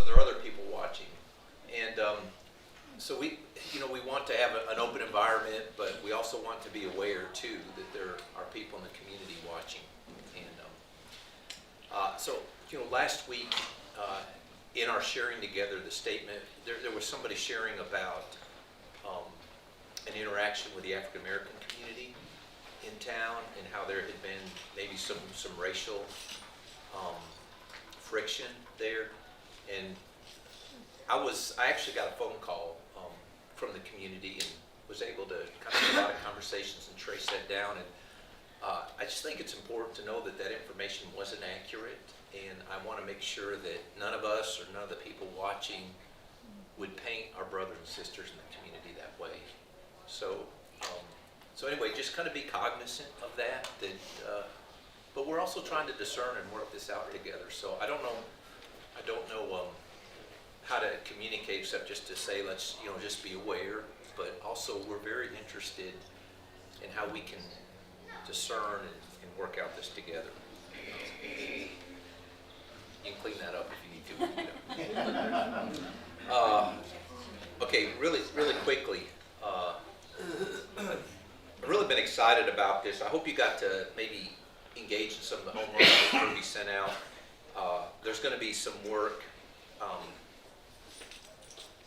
there are other people watching. And so we want to have an open environment, but we also want to be aware too that there are people in the community watching. And so last week in our sharing together the statement, there was somebody sharing about an interaction with the African American community in town and how there had been maybe some racial friction there. And I actually got a phone call from the community and was able to kind of have a lot of conversations and trace that down. And I just think it's important to know that that information wasn't accurate, and I want to make sure that none of us or none of the people watching would paint our brothers and sisters in the community that way. So anyway, just kind of be cognizant of that. But we're also trying to discern and work this out together. So I don't know how to communicate except just to say let's just be aware. But also we're very interested in how we can discern and work out this together. You can clean that up if you need to. Okay, really quickly. I've really been excited about this. I hope you got to maybe engage in some of the homework that will be sent out. There's going to be some work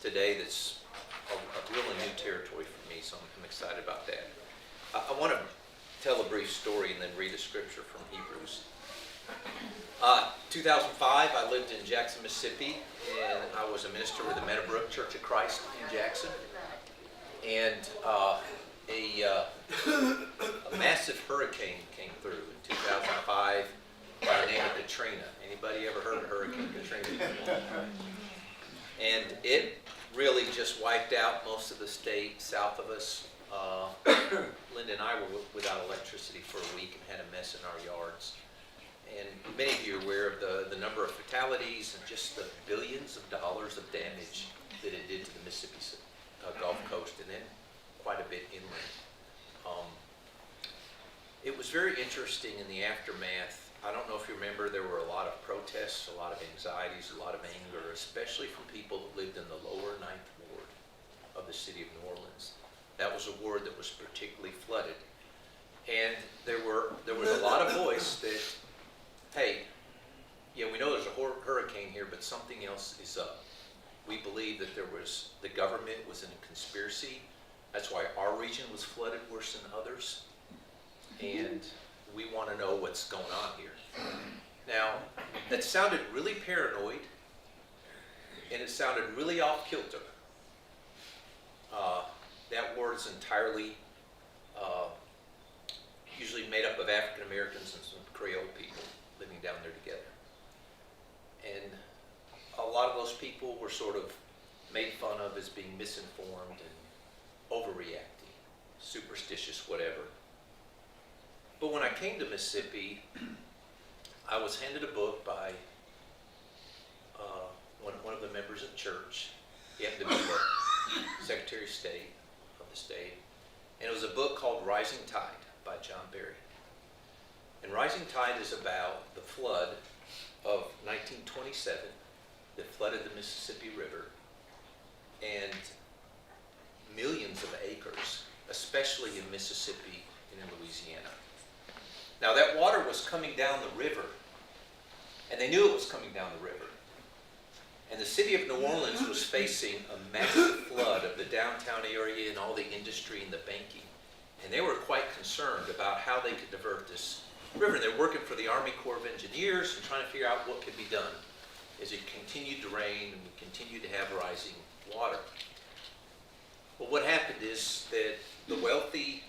today that's a really new territory for me, so I'm excited about that. I want to tell a brief story and then read a scripture from Hebrews. 2005, I lived in Jackson, Mississippi, and I was a minister with the Meadowbrook Church of Christ in Jackson. And a massive hurricane came through in 2005 by the name of Katrina. Anybody ever heard of Hurricane Katrina? And it really just wiped out most of the state south of us. Linda and I were without electricity for a week and had a mess in our yards. And many of you are aware of the number of fatalities and just the billions of dollars of damage that it did to the Mississippi Gulf Coast and then quite a bit inland. It was very interesting in the aftermath. I don't know if you remember, there were a lot of protests, a lot of anxieties, a lot of anger, especially from people that lived in the lower 9th Ward of the city of New Orleans. That was a ward that was particularly flooded. And there was a lot of voice that, hey, yeah, we know there's a hurricane here, but something else is up. We believe that the government was in a conspiracy. That's why our region was flooded worse than others. And we want to know what's going on here. Now, that sounded really paranoid, and it sounded really off kilter. That word is entirely usually made up of African Americans and some Creole people living down there together. And a lot of those people were sort of made fun of as being misinformed and overreacting, superstitious, whatever. But when I came to Mississippi, I was handed a book by one of the members of the church. He happened to be the Secretary of State of the state. And it was a book called Rising Tide by John Berry. And Rising Tide is about the flood of 1927 that flooded the Mississippi River, and millions of acres, especially in Mississippi and in Louisiana. Now that water was coming down the river, and they knew it was coming down the river. And the city of New Orleans was facing a massive flood of the downtown area and all the industry and the banking. And they were quite concerned about how they could divert this river. And they're working for the Army Corps of Engineers and trying to figure out what could be done as it continued to rain and we continued to have rising water. Well, what happened is that the wealthy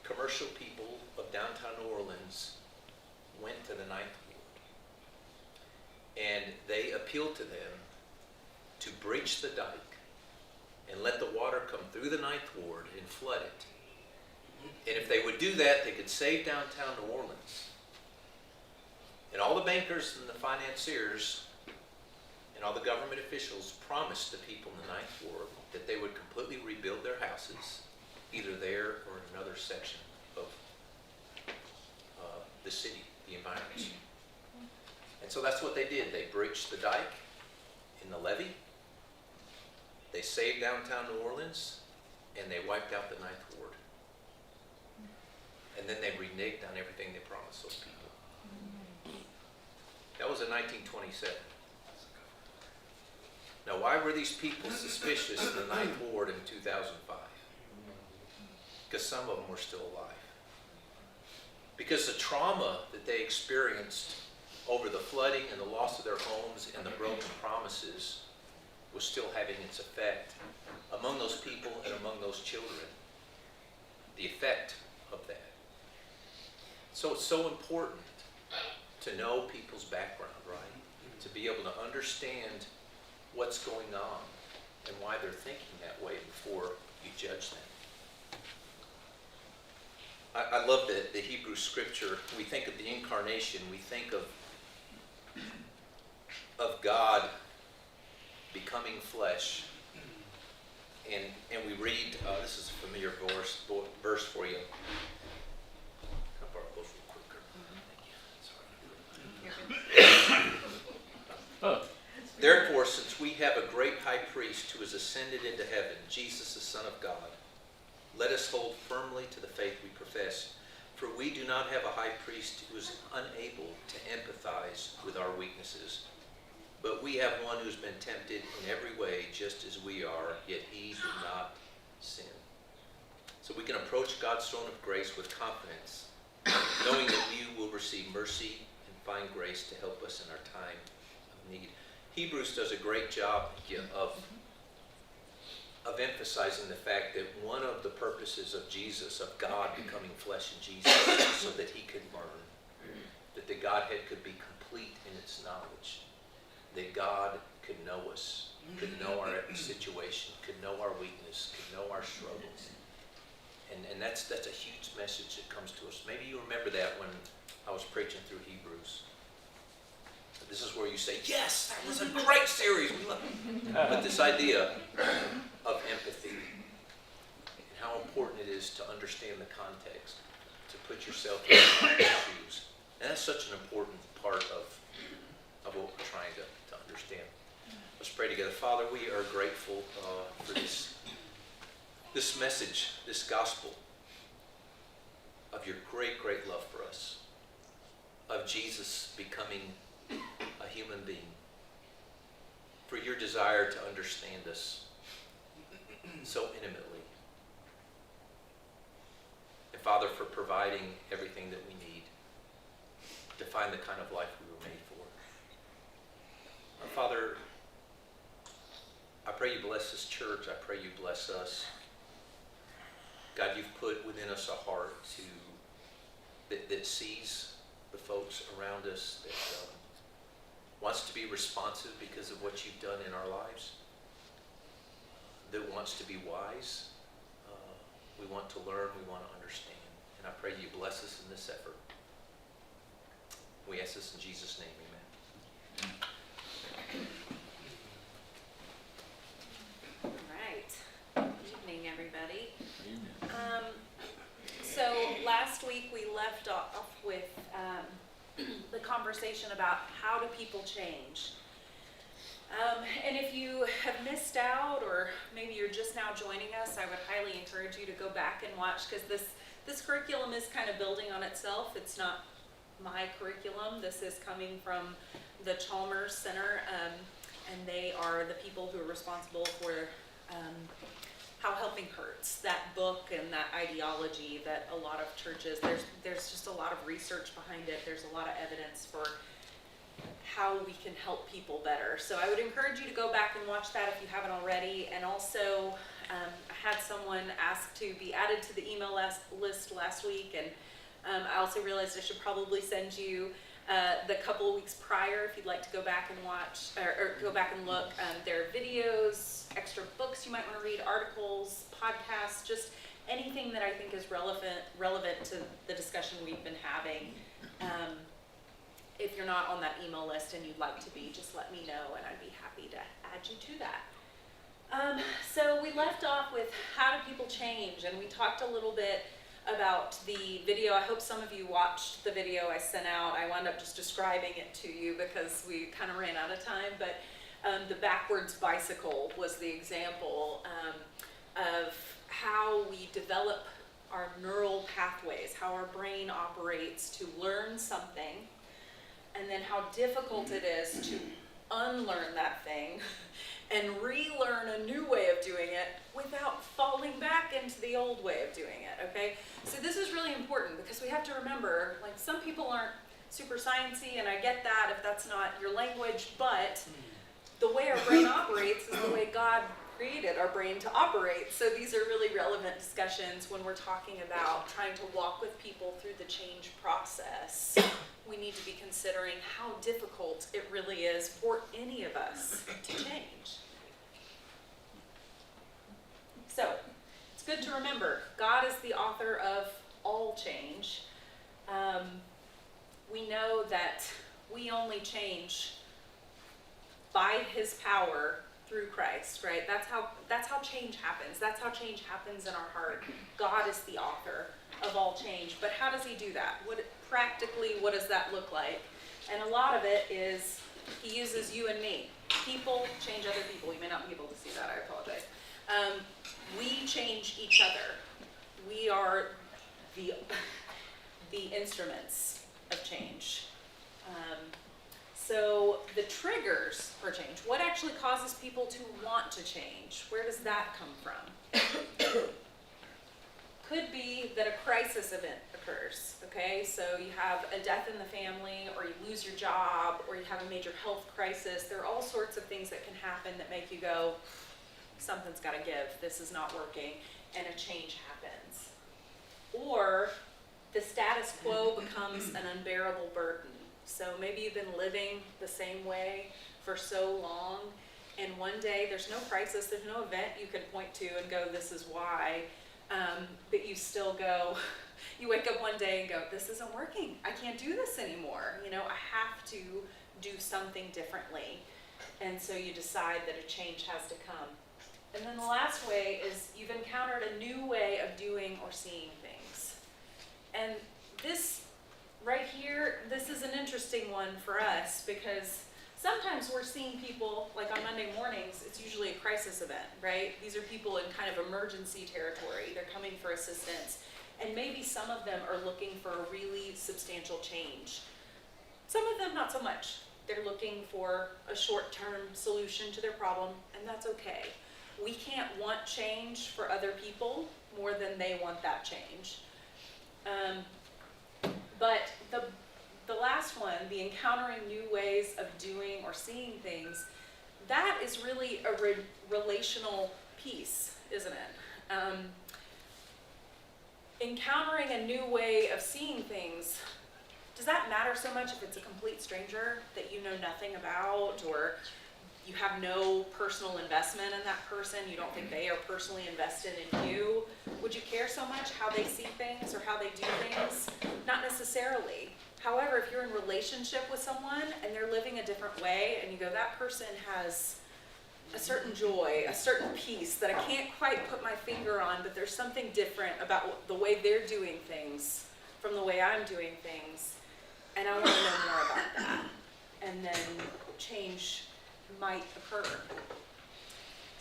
commercial people of downtown New Orleans went to the 9th Ward, and they appealed to them to breach the dike and let the water come through the 9th Ward and flood it. And if they would do that, they could save downtown New Orleans. And all the bankers and the financiers and all the government officials promised the people in the 9th Ward that they would completely rebuild their houses, either there or in another section of the city, the environment. And so that's what they did. They breached the dike, in the levee. They saved downtown New Orleans, and they wiped out the Ninth Ward. And then they reneged on everything they promised those people. That was in 1927. Now, why were these people suspicious of the Ninth Ward in 2005? Because some of them were still alive. Because the trauma that they experienced over the flooding and the loss of their homes and the broken promises was still having its effect among those people and among those children. The effect of that. So it's so important to know people's background, right? To be able to understand what's going on and why they're thinking that way before you judge them. I love the Hebrew scripture. We think of the incarnation. We think of God becoming flesh. And we read, this is a familiar verse for you. Can I borrow those real quick? Thank you. Therefore, since we have a great high priest who has ascended into heaven, Jesus the Son of God, let us hold firmly to the faith we profess. For we do not have a high priest who is unable to empathize with our weaknesses, but we have one who has been tempted in every way just as we are, yet he did not sin. So we can approach God's throne of grace with confidence, knowing that we will receive mercy and find grace to help us in our time of need. Hebrews does a great job of emphasizing the fact that one of the purposes of Jesus, of God becoming flesh in Jesus, is so that he could learn, that the Godhead could be complete in its knowledge, that God could know us, could know our situation, could know our weakness, could know our struggles. And that's a huge message that comes to us. Maybe you remember that when I was preaching through Hebrews. This is where you say, yes, that was a great series. We love it. But this idea of empathy and how important it is to understand the context, to put yourself in their shoes. And that's such an important part of what we're trying to understand. Let's pray together. Father, we are grateful for this message, this gospel of your great, great love for us, of Jesus becoming a human being, for your desire to understand us so intimately. And Father, for providing everything that we need to find the kind of life we were made for. Father, I pray you bless this church. I pray you bless us. God, you've put within us a heart that sees the folks around us, that wants to be responsive because of what you've done in our lives, that wants to be wise. We want to learn, we want to understand. And I pray you bless us in this effort. We ask this in Jesus' name, amen. All right. Good evening, everybody. So last week we left off with the conversation about how do people change. And if you have missed out, or maybe you're just now joining us, I would highly encourage you to go back and watch, because this curriculum is kind of building on itself. It's not my curriculum. This is coming from the Chalmers Center, and they are the people who are responsible for How Helping Hurts, that book and that ideology that a lot of churches, there's just a lot of research behind it. There's a lot of evidence for how we can help people better. So I would encourage you to go back and watch that if you haven't already. And also, I had someone ask to be added to the email list last week, and I also realized I should probably send you the couple of weeks prior if you'd like to go back and watch, or go back and look. There are videos, extra books you might want to read, articles, podcasts, just anything that I think is relevant to the discussion we've been having. If you're not on that email list and you'd like to be, just let me know and I'd be happy to add you to that. So we left off with how do people change, and we talked a little bit about the video. I hope some of you watched the video I sent out. I wound up just describing it to you because we kind of ran out of time, but The backwards bicycle was the example of how we develop our neural pathways, how our brain operates to learn something, and then how difficult it is to unlearn that thing and relearn a new way of doing it without falling back into the old way of doing it, okay? So this is really important because we have to remember, like, some people aren't super sciencey, and I get that if that's not your language, but the way our brain operates is the way God created our brain to operate. So these are really relevant discussions when we're talking about trying to walk with people through the change process. We need to be considering how difficult it really is for any of us to change. So it's good to remember, God is the author of all change. We know that we only change by his power through Christ, right? That's how change happens. That's how change happens in our heart. God is the author of all change. But how does he do that? Practically, what does that look like? And a lot of it is he uses you and me. People change other people. You may not be able to see that. I apologize. We change each other. We are the instruments of change. So the triggers for change, what actually causes people to want to change? Where does that come from? Could be that a crisis event occurs, okay? So you have a death in the family, or you lose your job, or you have a major health crisis. There are all sorts of things that can happen that make you go, something's gotta give, this is not working, and a change happens. Or the status quo becomes an unbearable burden. So maybe you've been living the same way for so long, and one day there's no crisis, there's no event you can point to and go, this is why, but you still go, you wake up one day and go, this isn't working, I can't do this anymore, I have to do something differently, and so you decide that a change has to come. And then the last way is you've encountered a new way of doing or seeing things. And this right here, this is an interesting one for us because sometimes we're seeing people, like on Monday mornings, it's usually a crisis event, right? These are people in kind of emergency territory. They're coming for assistance. And maybe some of them are looking for a really substantial change. Some of them not so much. They're looking for a short-term solution to their problem, and that's okay. We can't want change for other people more than they want that change. But the last one, the encountering new ways of doing or seeing things, that is really a relational piece, isn't it? Encountering a new way of seeing things, does that matter so much if it's a complete stranger that you know nothing about, or you have no personal investment in that person, you don't think they are personally invested in you? Would you care so much how they see things or how they do things? Not necessarily. However, if you're in relationship with someone and they're living a different way and you go, that person has a certain joy, a certain peace that I can't quite put my finger on, but there's something different about the way they're doing things from the way I'm doing things, and I want to know more about that. And then change might occur.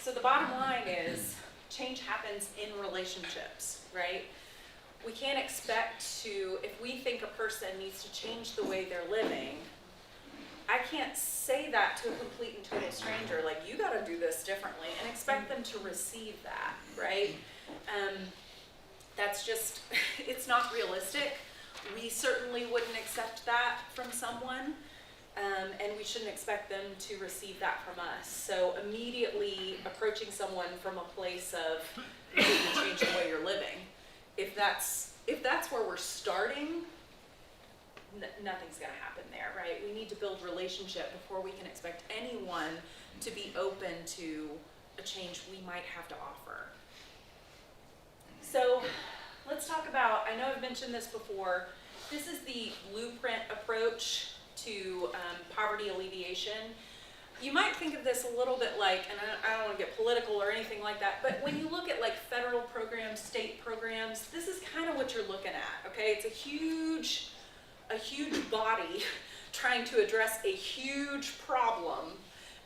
So the bottom line is change happens in relationships, right? We can't expect to, if we think a person needs to change the way they're living, I can't say that to a complete and total stranger, like, you gotta do this differently, and expect them to receive that, right? That's just, it's not realistic. We certainly wouldn't accept that from someone, and we shouldn't expect them to receive that from us. So immediately approaching someone from a place of, you need to change the way you're living. If that's where we're starting, nothing's gonna happen there, right? We need to build relationship before we can expect anyone to be open to a change we might have to offer. So let's talk about, I know I've mentioned this before, this is the blueprint approach to poverty alleviation. You might think of this a little bit like, and I don't want to get political or anything like that, but when you look at like federal programs, state programs, this is kind of what you're looking at, okay? It's a huge body trying to address a huge problem,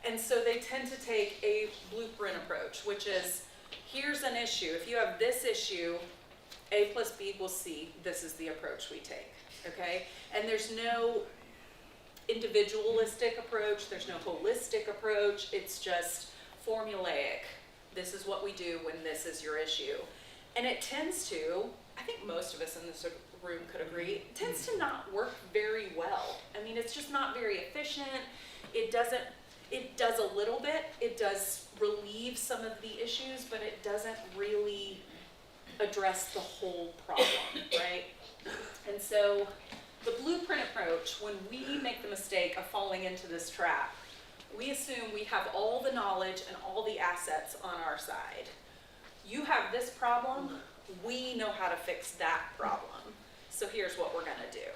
And so they tend to take a blueprint approach, which is, here's an issue. If you have this issue, A plus B equals C, this is the approach we take, okay? And there's no individualistic approach, there's no holistic approach, it's just formulaic. This is what we do when this is your issue. And it tends to, I think most of us in this room could agree, it tends to not work very well. I mean, it's just not very efficient. It does a little bit, it does relieve some of the issues, but it doesn't really address the whole problem, right? And so the blueprint approach, when we make the mistake of falling into this trap, we assume we have all the knowledge and all the assets on our side. You have this problem, we know how to fix that problem. So here's what we're gonna do.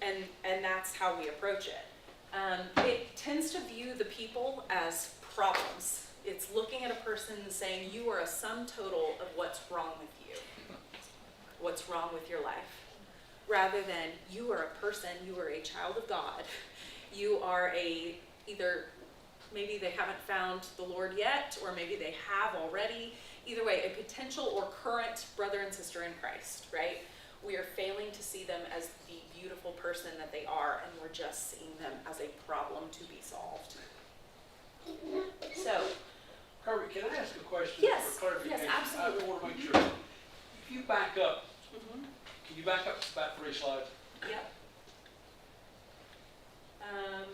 And that's how we approach it. It tends to view the people as problems. It's looking at a person and saying, you are a sum total of what's wrong with you. What's wrong with your life. Rather than, you are a person, you are a child of God. You are either maybe they haven't found the Lord yet, or maybe they have already. Either way, a potential or current brother and sister in Christ, right? We are failing to see them as the beautiful person that they are, and we're just seeing them as a problem to be solved. So, Kirby, can I ask a question Yes, for clarification? yes, absolutely. I want to make sure. If you back up, can you back up about 3 slides? Yep.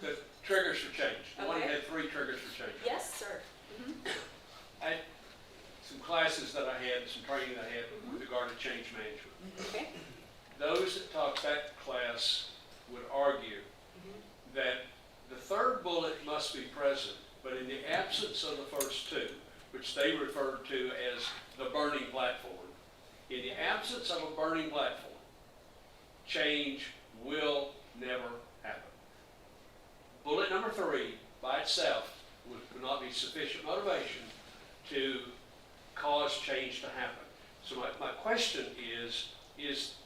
The triggers for change. The one Okay. had 3 triggers for change. Yes, sir. I had some classes that I had, some training that I had with regard to change management. Okay. Those that taught that class would argue that the 3rd bullet must be present, but in the absence of the first 2, which they referred to as the burning platform, in the absence of a burning platform, change will never happen. Bullet number 3, by itself, would not be sufficient motivation to cause change to happen. So my question is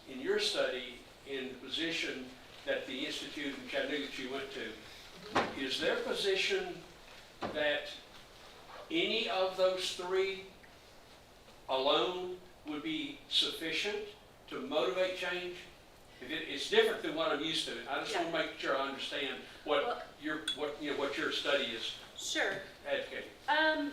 in your study, in the position that the Institute in Chattanooga that you went to, is their position that any of those 3 alone would be sufficient to motivate change? It's different than what I'm used to. I just want to make sure I understand what your study is Sure. advocating.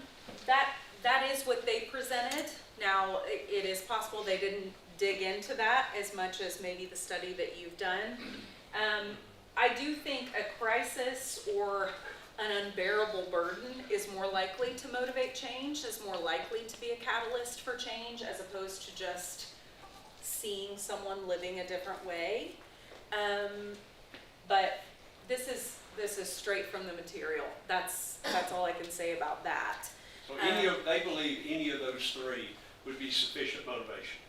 That is what they presented. Now, it is possible they didn't dig into that as much as maybe the study that you've done. I do think a crisis or an unbearable burden is more likely to motivate change, is more likely to be a catalyst for change, as opposed to just seeing someone living a different way. But this is straight from the material. That's all I can say about that. So they believe any of those 3 would be sufficient motivation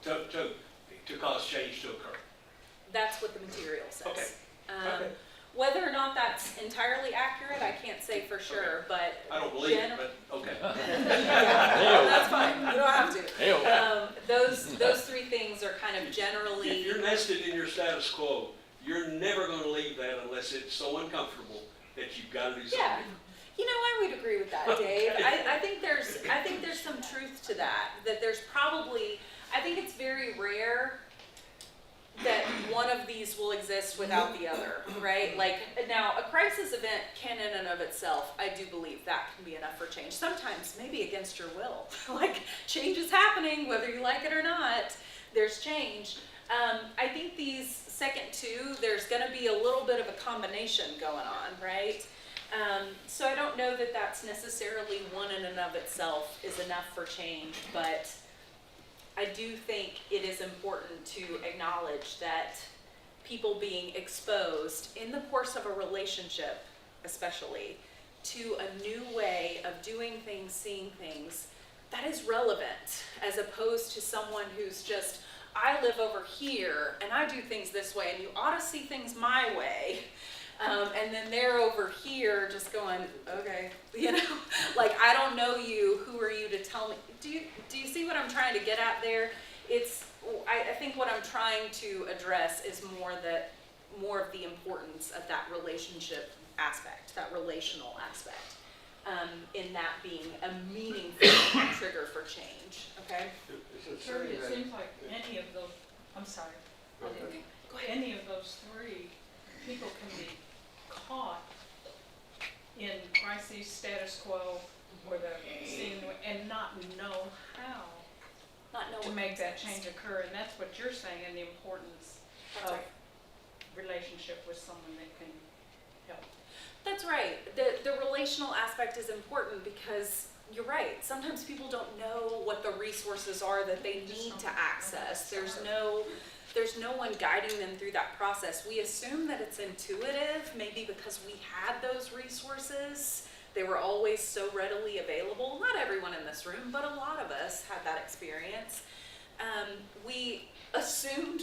to cause change to occur. That's what the material says. Okay. Okay. Whether or not that's entirely accurate, I can't say for sure, but I don't believe it, but okay. that's fine. You don't have to. Those 3 things are kind of generally. If you're nested in your status quo, you're never going to leave that unless it's so uncomfortable that you've got to do something. Yeah. I would agree with that, Dave. I think there's some truth to that. That there's probably, I think it's very rare that one of these will exist without the other, right? Like, now, a crisis event can in and of itself, I do believe that can be enough for change. Sometimes, maybe against your will. Like, change is happening, whether you like it or not, there's change. I think these second 2, there's gonna be a little bit of a combination going on, right? So I don't know that that's necessarily one in and of itself is enough for change, but I do think it is important to acknowledge that people being exposed in the course of a relationship, especially, to a new way of doing things, seeing things, that is relevant, as opposed to someone who's just, I live over here and I do things this way and you ought to see things my way. And then they're over here just going, okay, like, I don't know you, who are you to tell me? Do you see what I'm trying to get at there? I think what I'm trying to address is more of the importance of that relationship aspect, that relational aspect, in that being a meaningful trigger for change, okay? Is it Terry, saying it that? seems like any of those, I'm sorry, Go ahead. Go ahead. any of those three, people can be caught in crisis, status quo, or the scene, and not know how Not know to what make that comes change next. occur, and that's what you're saying, and the importance That's of right. relationship with someone that can help. That's right. The relational aspect is important because you're right. Sometimes people don't know what the resources are that they need to access. There's no one guiding them through that process. We assume that it's intuitive, maybe because we had those resources. They were always so readily available. Not everyone in this room, but a lot of us had that experience. We assumed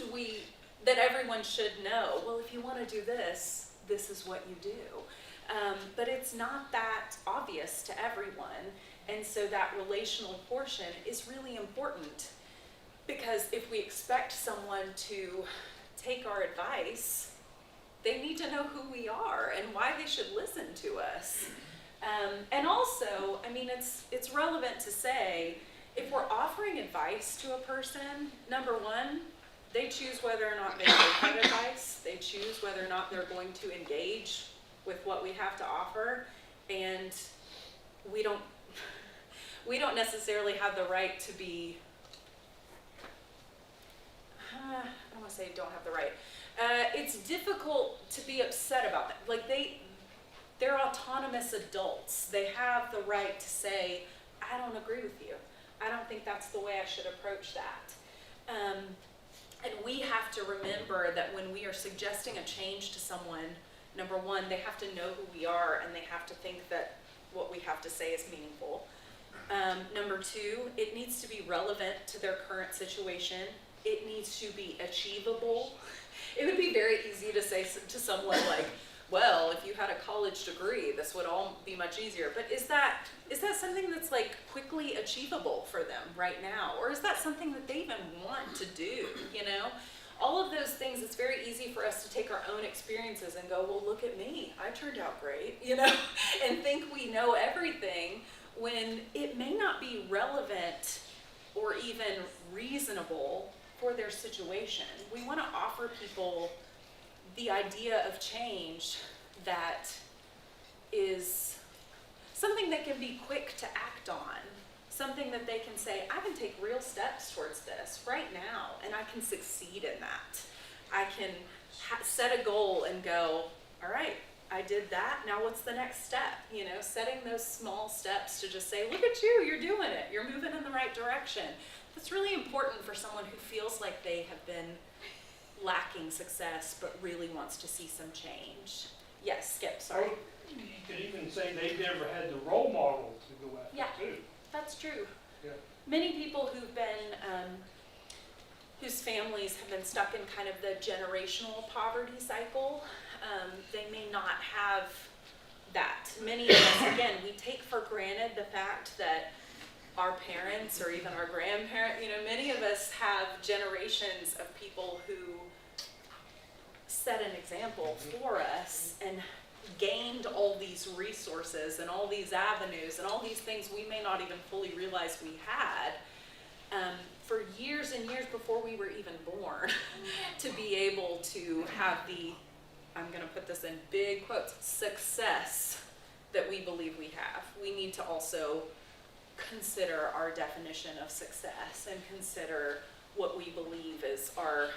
that everyone should know, well, if you want to do this, this is what you do. But it's not that obvious to everyone. And so that relational portion is really important, because if we expect someone to take our advice, they need to know who we are and why they should listen to us. And also, I mean, it's relevant to say, if we're offering advice to a person, number one, they choose whether or not they take that advice. They choose whether or not they're going to engage with what we have to offer. And we don't necessarily have the right to be, I don't want to say don't have the right. It's difficult to be upset about that. Like they're autonomous adults. They have the right to say, I don't agree with you. I don't think that's the way I should approach that. And we have to remember that when we are suggesting a change to someone, number one, they have to know who we are, and they have to think that what we have to say is meaningful. Number two, it needs to be relevant to their current situation. It needs to be achievable. It would be very easy to say to someone like, well, if you had a college degree, this would all be much easier. But is that something that's like quickly achievable for them right now? Or is that something that they even want to do, you know? All of those things, it's very easy for us to take our own experiences and go, well, look at me, I turned out great, you know? And think we know everything when it may not be relevant or even reasonable for their situation. We want to offer people the idea of change that is something that can be quick to act on, something that they can say, I can take real steps towards this right now, and I can succeed in that. I can set a goal and go, all right, I did that, now what's the next step? You know, setting those small steps to just say, look at you, you're doing it, you're moving in the right direction. That's really important for someone who feels like they have been lacking success but really wants to see some change. Yes, Skip, sorry. You could even say they've never had the role model to go after Yeah. too. That's true. Yeah. Many people who've been, whose families have been stuck in kind of the generational poverty cycle, they may not have that. Many of us, again, we take for granted the fact that our parents or even our grandparents, you know, many of us have generations of people who set an example for us and gained all these resources and all these avenues and all these things we may not even fully realize we had for years and years before we were even born to be able to have the, I'm going to put this in big quotes, success that we believe we have. We need to also consider our definition of success and consider what we believe is our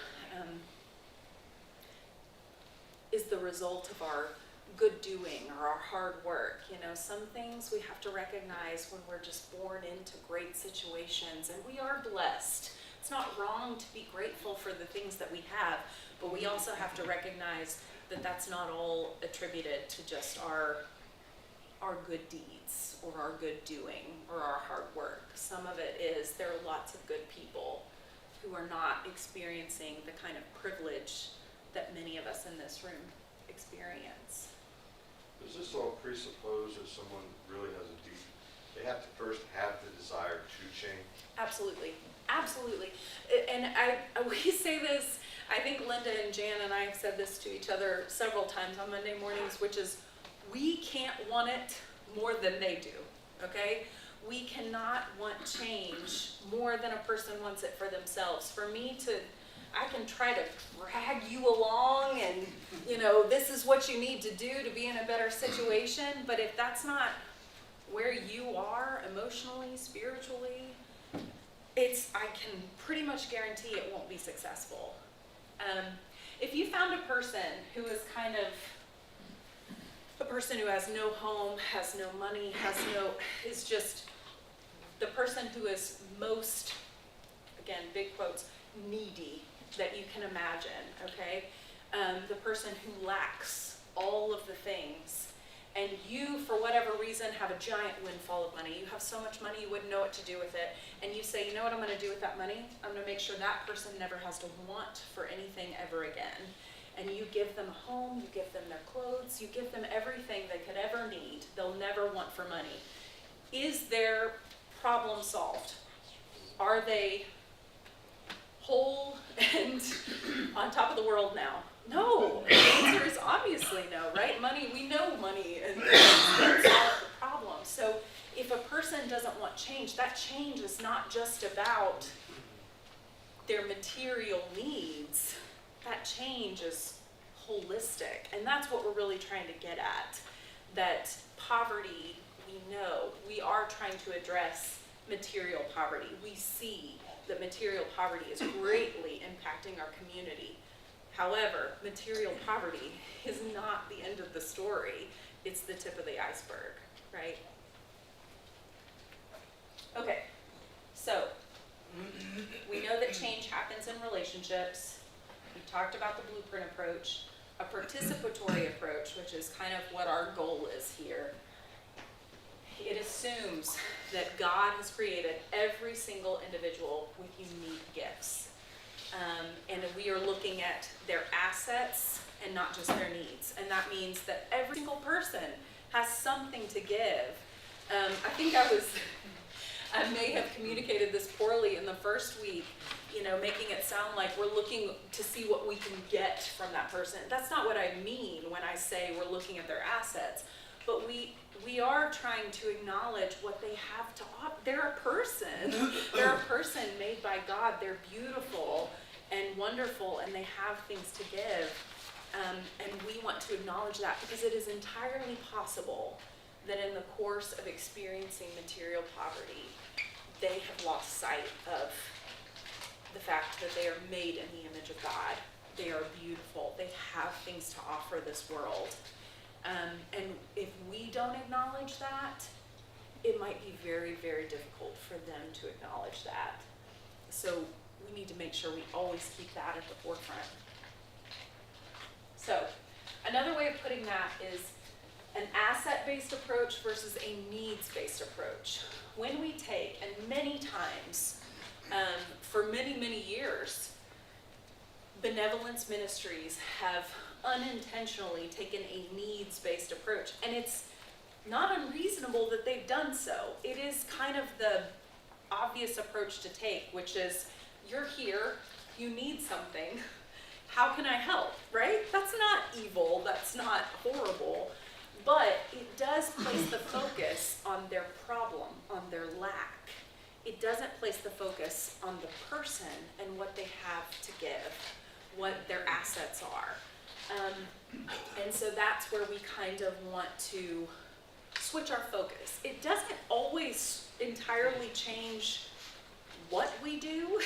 is the result of our good doing or our hard work. You know, some things we have to recognize when we're just born into great situations, and we are blessed. It's not wrong to be grateful for the things that we have, but we also have to recognize that that's not all attributed to just our good deeds or our good doing or our hard work. Some of it is there are lots of good people who are not experiencing the kind of privilege that many of us in this room experience. Does this all presuppose that someone really has a deep, they have to first have the desire to change? Absolutely, absolutely. And we say this, I think Linda and Jan and I have said this to each other several times on Monday mornings, which is We can't want it more than they do, okay? We cannot want change more than a person wants it for themselves. For me to, I can try to drag you along and, you know, this is what you need to do to be in a better situation, but if that's not where you are emotionally, spiritually, I can pretty much guarantee it won't be successful. If you found a person who is kind of a person who has no home, has no money, is just the person who is most, again, big quotes, needy that you can imagine, okay? The person who lacks all of the things, and you, for whatever reason, have a giant windfall of money. You have so much money you wouldn't know what to do with it, and you say, you know what I'm gonna do with that money? I'm gonna make sure that person never has to want for anything ever again. And you give them a home, you give them their clothes, you give them everything they could ever need. They'll never want for money. Is their problem solved? Are they whole and on top of the world now? No. The answer is obviously no, right? Money, we know money and doesn't solve the problem. So if a person doesn't want change, that change is not just about their material needs. That change is holistic, and that's what we're really trying to get at. That poverty, we know, we are trying to address material poverty. We see that material poverty is greatly impacting our community. However, material poverty is not the end of the story. It's the tip of the iceberg, right? Okay, so we know that change happens in relationships. We talked about the blueprint approach. A participatory approach, which is kind of what our goal is here. It assumes that God has created every single individual with unique gifts. And we are looking at their assets and not just their needs. And that means that every single person has something to give. I think I may have communicated this poorly in the first week, you know, making it sound like we're looking to see what we can get from that person. That's not what I mean when I say we're looking at their assets. But we are trying to acknowledge what they have to offer. They're a person. They're a person made by God. They're beautiful and wonderful, and they have things to give. And we want to acknowledge that because it is entirely possible that in the course of experiencing material poverty, they have lost sight of the fact that they are made in the image of God. They are beautiful. They have things to offer this world. And if we don't acknowledge that, it might be very, very difficult for them to acknowledge that. So we need to make sure we always keep that at the forefront. So another way of putting that is an asset-based approach versus a needs-based approach. When we take, and many times, for many, many years, benevolence ministries have unintentionally taken a needs-based approach, and it's not unreasonable that they've done so. It is kind of the obvious approach to take, which is, you're here, you need something, how can I help, right? That's not evil, that's not horrible, but it does place the focus on their problem, on their lack. It doesn't place the focus on the person and what they have to give, what their assets are. And so that's where we kind of want to switch our focus. It doesn't always entirely change what we do.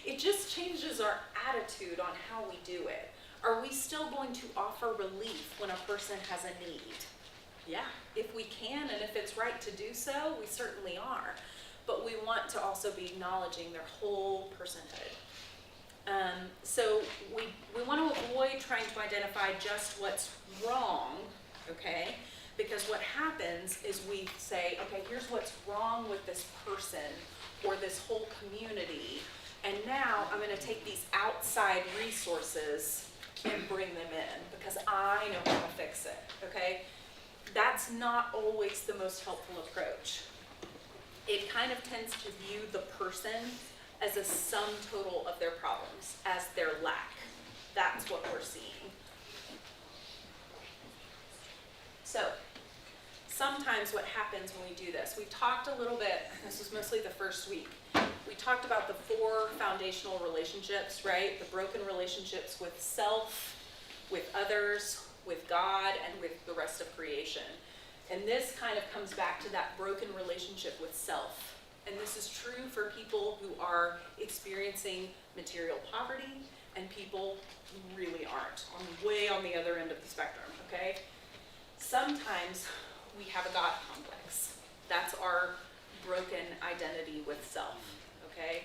It just changes our attitude on how we do it. Are we still going to offer relief when a person has a need? Yeah, if we can and if it's right to do so, we certainly are. But we want to also be acknowledging their whole personhood. So we want to avoid trying to identify just what's wrong, okay? Because what happens is we say, okay, here's what's wrong with this person or this whole community, and now I'm going to take these outside resources and bring them in because I know how to fix it, okay? That's not always the most helpful approach. It kind of tends to view the person as a sum total of their problems, as their lack. That's what we're seeing. So sometimes what happens when we do this, we've talked a little bit, this was mostly the first week, we talked about the 4 foundational relationships, right? The broken relationships with self, with others, with God, and with the rest of creation. And this kind of comes back to that broken relationship with self. And this is true for people who are experiencing material poverty and people who really aren't, way on the other end of the spectrum, okay? Sometimes we have a God complex. That's our broken identity with self, okay?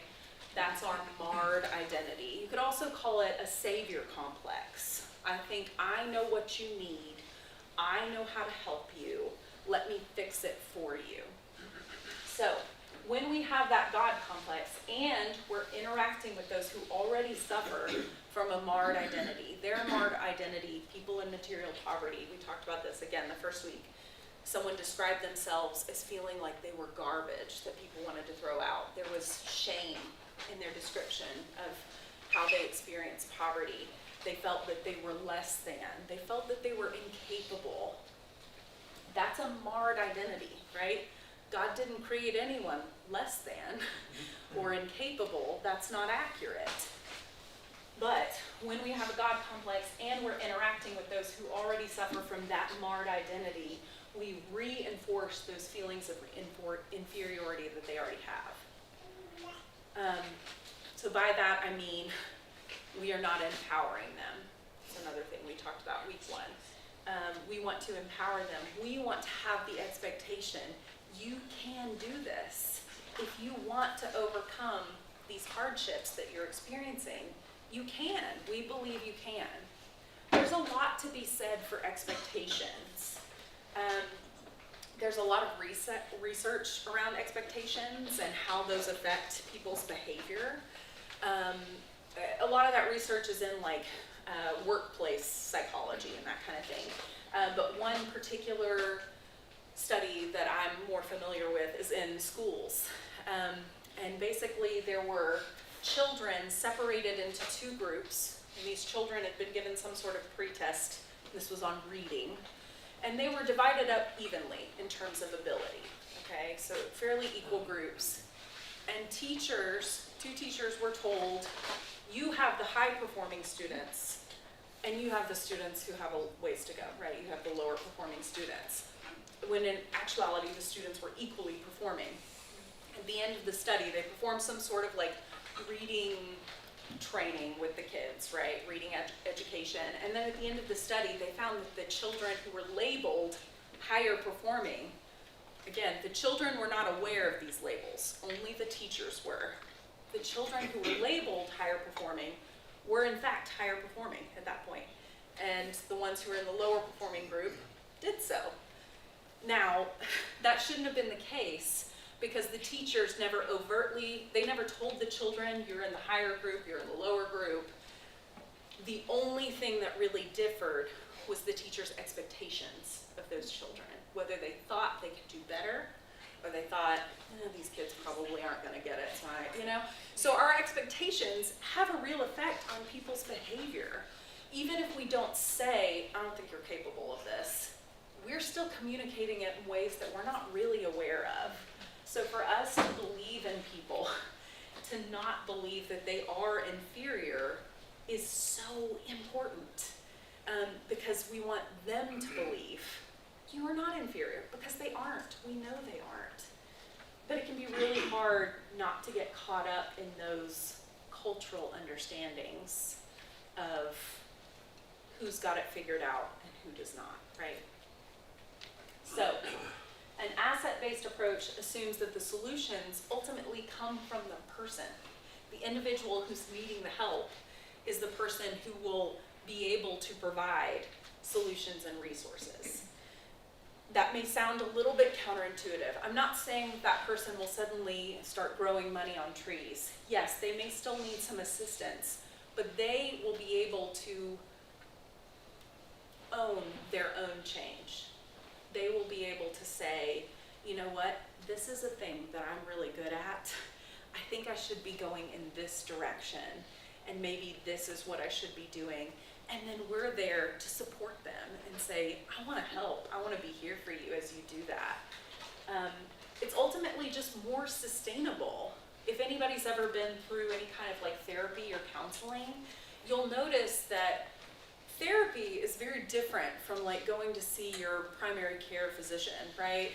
That's our marred identity. You could also call it a savior complex. I think I know what you need. I know how to help you. Let me fix it for you. So when we have that God complex and we're interacting with those who already suffer from a marred identity, their marred identity, people in material poverty, we talked about this again the first week. Someone described themselves as feeling like they were garbage that people wanted to throw out. There was shame in their description of how they experienced poverty. They felt that they were less than. They felt that they were incapable. That's a marred identity, right? God didn't create anyone less than or incapable. That's not accurate. But when we have a God complex and we're interacting with those who already suffer from that marred identity, we reinforce those feelings of inferiority that they already have. So by that I mean we are not empowering them. It's another thing we talked about week 1. We want to empower them. We want to have the expectation, you can do this. If you want to overcome these hardships that you're experiencing, you can. We believe you can. There's a lot to be said for expectations. There's a lot of research around expectations and how those affect people's behavior. A lot of that research is in like workplace psychology and that kind of thing. But one particular study that I'm more familiar with is in schools. And basically there were children separated into 2 groups. And these children had been given some sort of pretest. This was on reading. And they were divided up evenly in terms of ability. Okay, so fairly equal groups. And 2 teachers were told, you have the high performing students and you have the students who have a ways to go, right? You have the lower performing students. When in actuality, the students were equally performing. At the end of the study, they performed some sort of like reading training with the kids, right? Reading education. And then at the end of the study, they found that the children who were labeled higher performing, again, the children were not aware of these labels, only the teachers were. The children who were labeled higher performing were in fact higher performing at that point. And the ones who were in the lower performing group did so. Now, that shouldn't have been the case because the teachers never told the children, you're in the higher group, you're in the lower group. The only thing that really differed was the teachers' expectations of those children, whether they thought they could do better or they thought, these kids probably aren't gonna get it, So our expectations have a real effect on people's behavior. Even if we don't say, I don't think you're capable of this, we're still communicating it in ways that we're not really aware of. So for us to believe in people, to not believe that they are inferior is so important because we want them to believe you are not inferior because they aren't. We know they aren't. But it can be really hard not to get caught up in those cultural understandings of who's got it figured out and who does not, right? So, an asset-based approach assumes that the solutions ultimately come from the person. The individual who's needing the help is the person who will be able to provide solutions and resources. That may sound a little bit counterintuitive. I'm not saying that person will suddenly start growing money on trees. Yes, they may still need some assistance, but they will be able to own their own change. They will be able to say, you know what, this is a thing that I'm really good at. I think I should be going in this direction, and maybe this is what I should be doing. And then we're there to support them and say, I want to help, I want to be here for you as you do that. It's ultimately just more sustainable. If anybody's ever been through any kind of like therapy or counseling, you'll notice that therapy is very different from like going to see your primary care physician, right?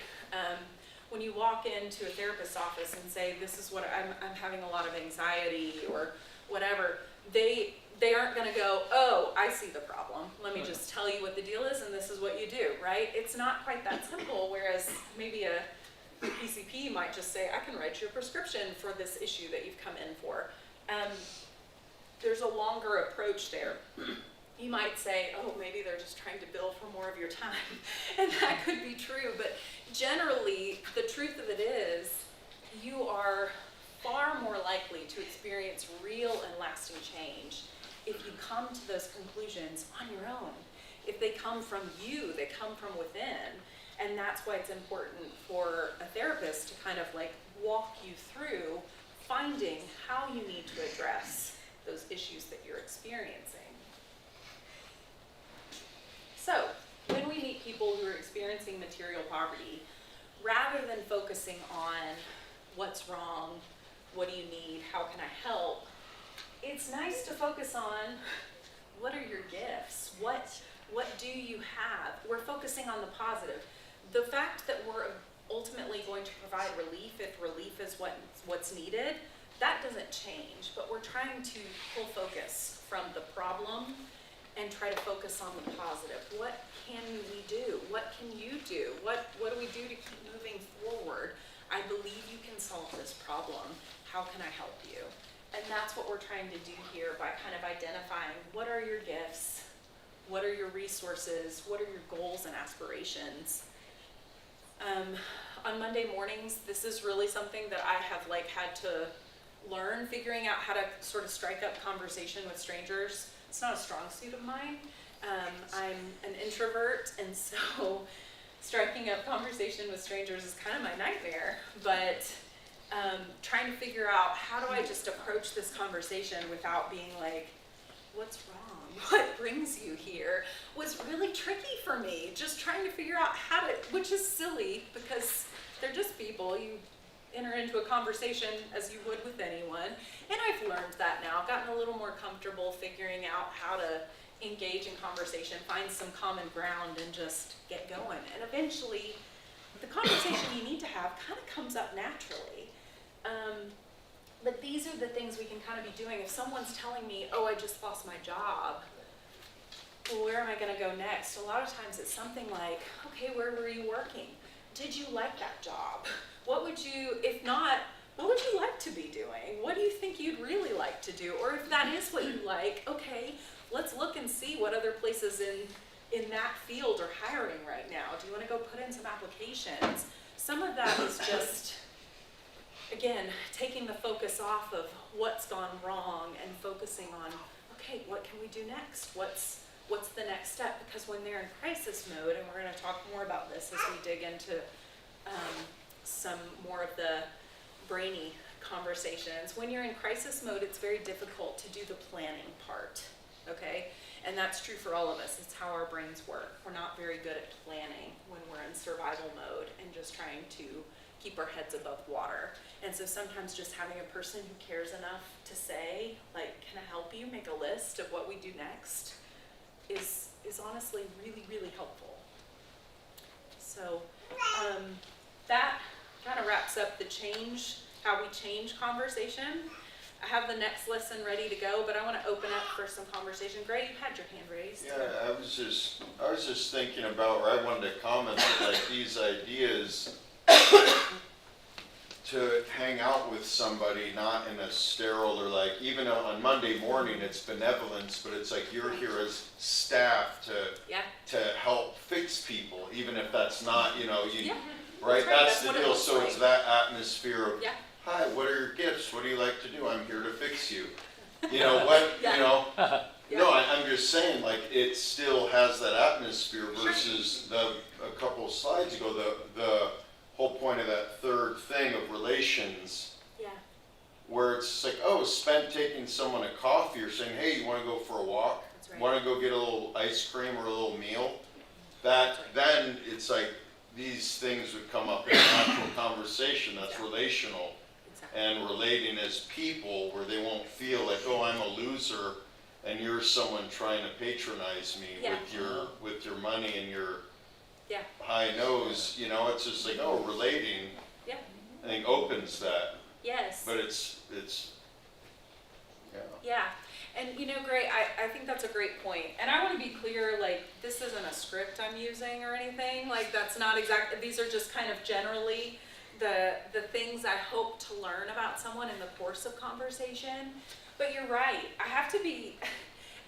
When you walk into a therapist's office and say, this is what I'm having a lot of anxiety or whatever, they aren't gonna go, oh, I see the problem. Let me just tell you what the deal is and this is what you do, right? It's not quite that simple, whereas maybe a PCP might just say, I can write you a prescription for this issue that you've come in for. There's a longer approach there. You might say, oh, maybe they're just trying to bill for more of your time. And that could be true, but generally, the truth of it is, you are far more likely to experience real and lasting change if you come to those conclusions on your own. If they come from you, they come from within. And that's why it's important for a therapist to kind of like walk you through finding how you need to address those issues that you're experiencing. So, when we meet people who are experiencing material poverty, rather than focusing on what's wrong, what do you need, how can I help, it's nice to focus on what are your gifts, what do you have. We're focusing on the positive. The fact that we're ultimately going to provide relief, if relief is what's needed, that doesn't change, but we're trying to pull focus from the problem and try to focus on the positive. What can we do? What can you do? What do we do to keep moving forward? I believe you can solve this problem. How can I help you? And that's what we're trying to do here by kind of identifying what are your gifts, what are your resources, what are your goals and aspirations. On Monday mornings, this is really something that I have like had to learn, figuring out how to sort of strike up conversation with strangers. It's not a strong suit of mine. I'm an introvert, and so striking up conversation with strangers is kind of my nightmare. But trying to figure out how do I just approach this conversation without being like, what's wrong? What brings you here? Was really tricky for me. Just trying to figure out how to, which is silly because they're just people. You enter into a conversation as you would with anyone. And I've learned that now, gotten a little more comfortable figuring out how to engage in conversation, find some common ground and just get going. And eventually, the conversation you need to have kind of comes up naturally. But these are the things we can kind of be doing. If someone's telling me, oh, I just lost my job, well, where am I gonna go next? A lot of times it's something like, okay, where were you working? Did you like that job? What would you, if not, what would you like to be doing? What do you think you'd really like to do? Or if that is what you like, okay, let's look and see what other places in that field are hiring right now. Do you wanna go put in some applications? Some of that is just, again, taking the focus off of what's gone wrong and focusing on, okay, what can we do next? What's the next step? Because when they're in crisis mode, and we're gonna talk more about this as we dig into some more of the brainy conversations. When you're in crisis mode, it's very difficult to do the planning part, okay? And that's true for all of us. It's how our brains work. We're not very good at planning when we're in survival mode and just trying to keep our heads above water. And so sometimes just having a person who cares enough to say, like, can I help you make a list of what we do next is honestly really, really helpful. So that kind of wraps up the change, how we change conversation. I have the next lesson ready to go, but I want to open up for some conversation. Gray, you had your hand raised. Yeah, I was just thinking about, or I wanted to comment on like these ideas to hang out with somebody, not in a sterile or like, even on Monday morning, it's benevolence, but it's like you're here as staff to help fix people, even if that's not, you know, you, right? That's the deal. So it's that atmosphere of, hi, what are your gifts? What do you like to do? I'm here to fix you. You know what? You know. No, I'm just saying, like, it still has that atmosphere versus a couple of slides ago, the whole point of that third thing of relations, where it's like, oh, spent taking someone a coffee or saying, hey, you want to go for a walk? That's right. Want to go get a little ice cream or a little meal? then it's like, these things would come up in natural conversation, that's Exactly. relational. Exactly. And relating as people, where they won't feel like, oh, I'm a loser, and you're someone trying to patronize me Yeah. with your money and your Yeah. high nose, you know, it's just like, oh, relating, Yeah. I think opens that, Yes. but it's, yeah. Yeah, and you know, Gray, I think that's a great point. And I want to be clear, like, this isn't a script I'm using or anything. Like, that's not exact, these are just kind of generally the things I hope to learn about someone in the course of conversation. But you're right, I have to be,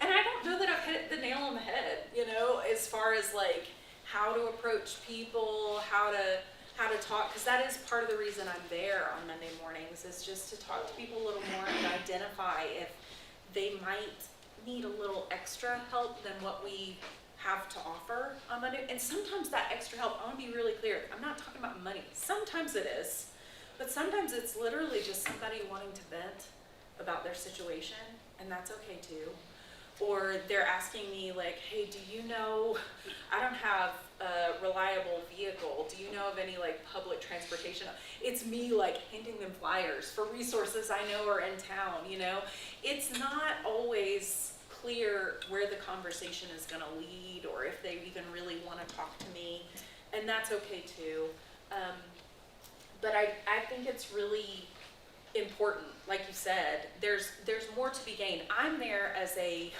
and I don't know that I've hit the nail on the head, you know, as far as like how to approach people, how to talk, because that is part of the reason I'm there on Monday mornings, is just to talk to people a little more and identify if they might need a little extra help than what we have to offer on Monday. And sometimes that extra help, I want to be really clear, I'm not talking about money. Sometimes it is, but sometimes it's literally just somebody wanting to vent about their situation, and that's okay too. Or they're asking me like, hey, do you know, I don't have a reliable vehicle. Do you know of any like public transportation? It's me like handing them flyers for resources I know are in town, you know? It's not always clear where the conversation is gonna lead or if they even really wanna talk to me, and that's okay too. But I think it's really important, like you said, there's more to be gained. I'm there as a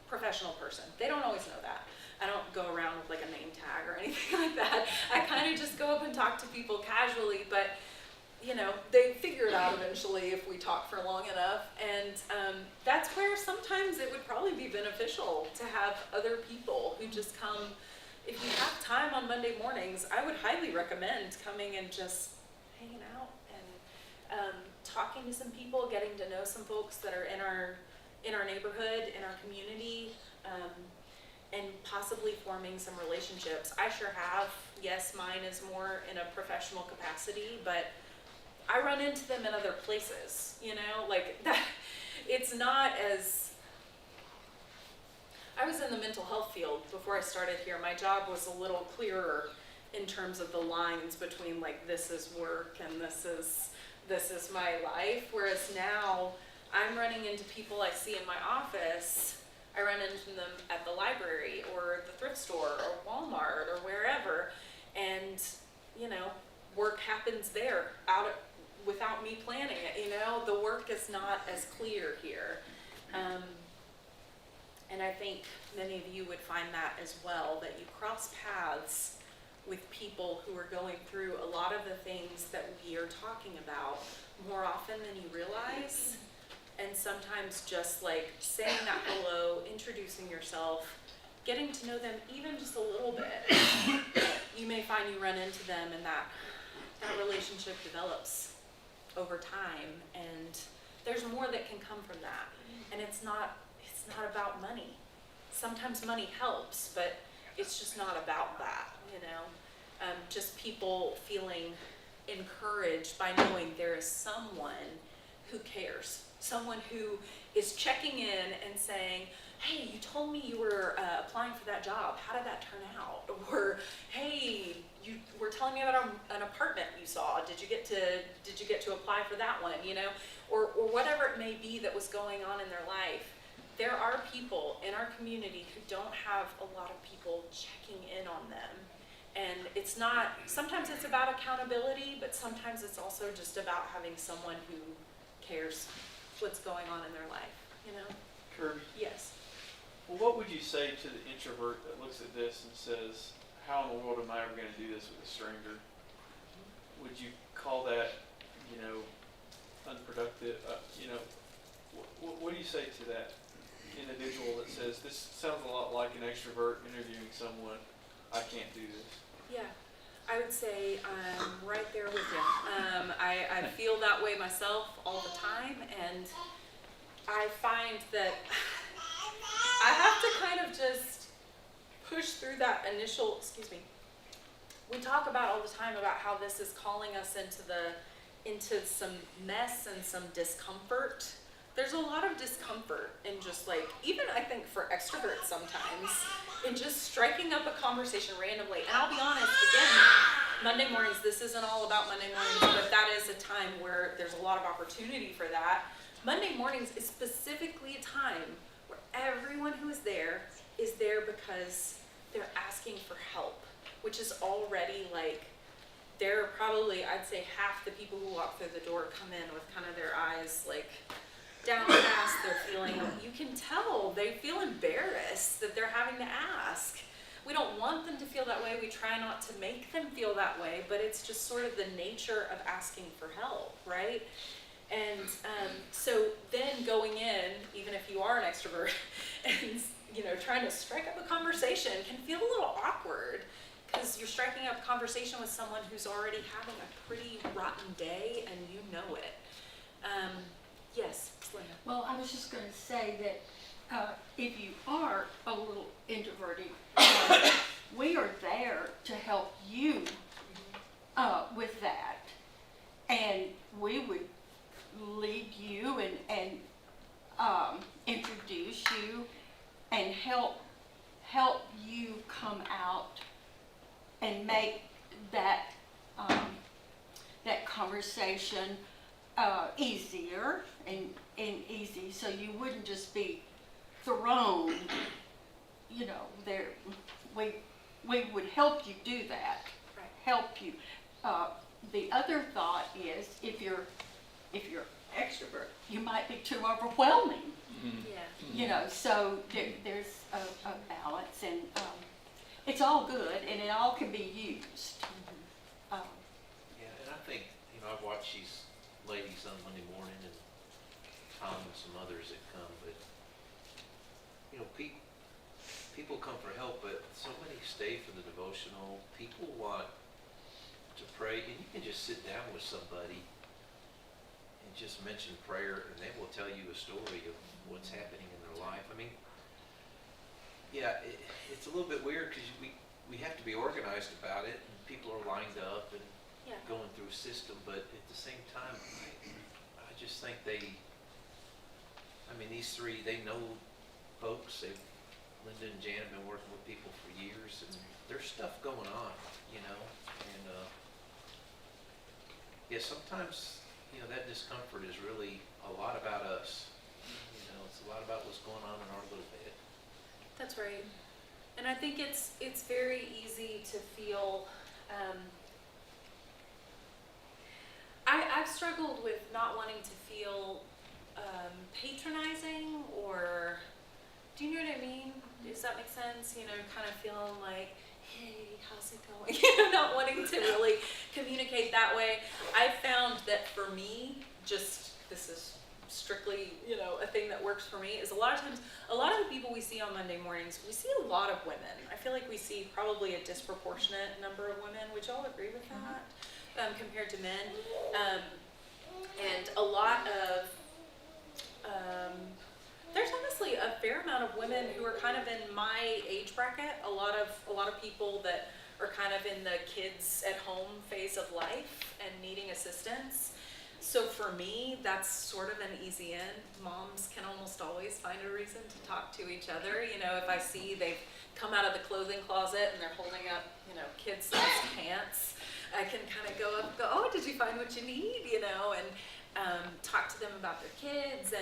professional person. They don't always know that. I don't go around with like a name tag or anything like that. I kind of just go up and talk to people casually, but you know, they figure it out eventually if we talk for long enough. And that's where sometimes it would probably be beneficial to have other people who just come. If you have time on Monday mornings, I would highly recommend coming and just hanging out and talking to some people, getting to know some folks that are in our neighborhood, in our community, and possibly forming some relationships. I sure have. Yes, mine is more in a professional capacity, but I run into them in other places, you know, like that. It's not as, I was in the mental health field before I started here. My job was a little clearer in terms of the lines between like, this is work and this is my life. Whereas now I'm running into people I see in my office. I run into them at the library or the thrift store or Walmart or wherever. And, you know, work happens there without me planning it, you know, the work is not as clear here. And I think many of you would find that as well, that you cross paths with people who are going through a lot of the things that we are talking about more often than you realize. And sometimes just like saying that hello, introducing yourself, getting to know them even just a little bit, you may find you run into them and that relationship develops over time, and there's more that can come from that. And it's not about money. Sometimes money helps, but it's just not about that, you know. Just people feeling encouraged by knowing there is someone who cares, someone who is checking in and saying, hey, you told me you were applying for that job. How did that turn out? Or, hey, you were telling me about an apartment you saw. Did you get to apply for that one? You know, or whatever it may be that was going on in their life. There are people in our community who don't have a lot of people checking in on them. And it's not, sometimes it's about accountability, but sometimes it's also just about having someone who cares what's going on in their life, you know? Kirby, Yes. well, what would you say to the introvert that looks at this and says, how in the world am I ever going to do this with a stranger? Would you call that, you know, unproductive? You know, what do you say to that individual that says, this sounds a lot like an extrovert interviewing someone, I can't do this? Yeah, I would say I'm right there with you. I feel that way myself all the time, and I find that I have to kind of just push through that initial, we talk about all the time about how this is calling us into some mess and some discomfort, there's a lot of discomfort in just like, even I think for extroverts sometimes, in just striking up a conversation randomly. And I'll be honest, again, Monday mornings, this isn't all about Monday mornings, but that is a time where there's a lot of opportunity for that. Monday mornings is specifically a time where everyone who is there because they're asking for help, which is already like, they're probably, I'd say half the people who walk through the door come in with kind of their eyes like downcast. They're feeling, you can tell they feel embarrassed that they're having to ask. We don't want them to feel that way. We try not to make them feel that way, but it's just sort of the nature of asking for help, right? And so then going in, even if you are an extrovert, and trying to strike up a conversation can feel a little awkward because you're striking up a conversation with someone who's already having a pretty rotten day and you know it. Yes, Linda. Well, I was just going to say that if you are a little introverted, we are there to help you with that. And we would lead you and introduce you and help you come out and make that that conversation easier and easy, so you wouldn't just be thrown, there. We would help you do that. Right. Help you. The other thought is if you're extrovert, you might be too overwhelming. Yeah. So there's a balance, and it's all good, and it all can be used. Yeah, and I think, I've watched these ladies on Monday morning and Tom and some others that come, but, people come for help, but so many stay for the devotional. People want to pray, and you can just sit down with somebody and just mention prayer, and they will tell you a story of what's happening in their life. I mean, yeah, it's a little bit weird because we have to be organized about it, and people are lined up and going through a system, but at the same time, I just think these three, they know folks. Linda and Jan have been working with people for years, and there's stuff going on, and sometimes, that discomfort is really a lot about us. It's a lot about what's going on in our little bit. That's right. And I think it's very easy to feel, I've struggled with not wanting to feel patronizing, or, do you know what I mean? Does that make sense? Kind of feeling like, hey, how's it going? Not wanting to really communicate that way. I've found that for me, this is strictly, a thing that works for me, is a lot of the people we see on Monday mornings, we see a lot of women. I feel like we see probably a disproportionate number of women. Would y'all agree with that? Compared to men? And a lot of, there's honestly a fair amount of women who are kind of in my age bracket. A lot of people that are kind of in the kids at home phase of life and needing assistance. So for me, that's sort of an easy in. Moms can almost always find a reason to talk to each other. If I see they've come out of the clothing closet and they're holding up, kids-sized pants, I can kind of go up and go, oh, did you find what you need? And talk to them about their kids.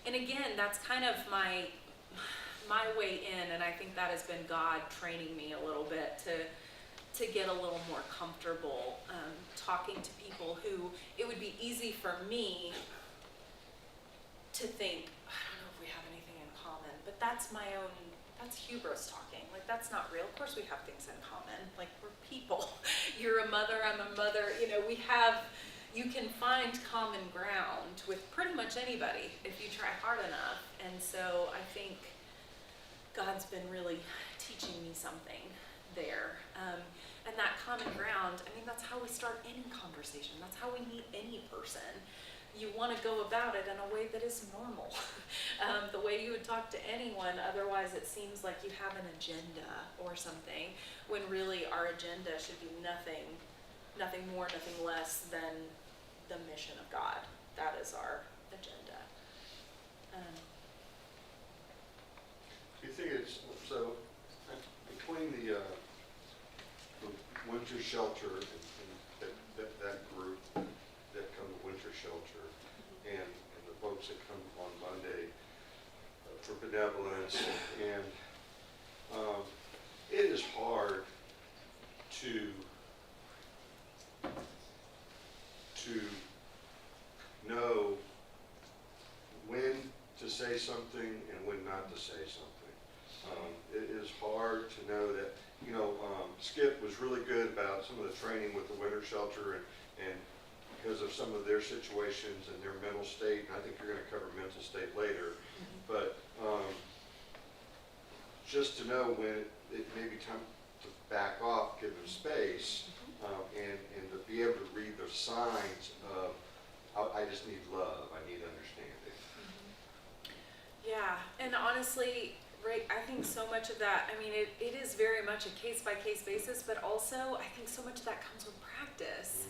And again, that's kind of my way in, and I think that has been God training me a little bit to get a little more comfortable talking to people who it would be easy for me to think, I don't know if we have anything in common, but that's hubris talking. Like, that's not real. Of course we have things in common. Like, we're people. You're a mother, I'm a mother. You can find common ground with pretty much anybody if you try hard enough. And so I think God's been really teaching me something there. And that common ground, that's how we start any conversation. That's how we meet any person. You want to go about it in a way that is normal, the way you would talk to anyone. Otherwise, it seems like you have an agenda or something, when really our agenda should be nothing more, nothing less than the mission of God. That is our agenda. You think it's, so, between the winter shelter and that group that come to winter shelter and the folks that come on Monday for benevolence, and it is hard to know when to say something and when not to say something. It is hard to know that, Skip was really good about some of the training with the winter shelter and because of some of their situations and their mental state, and I think you're going to cover mental state later, but just to know when it may be time to back off, give them space, and to be able to read the signs of, I just need love, I need understanding. Yeah, and honestly, Rick, I think so much of that, I mean, it is very much a case-by-case basis, but also I think so much of that comes with practice.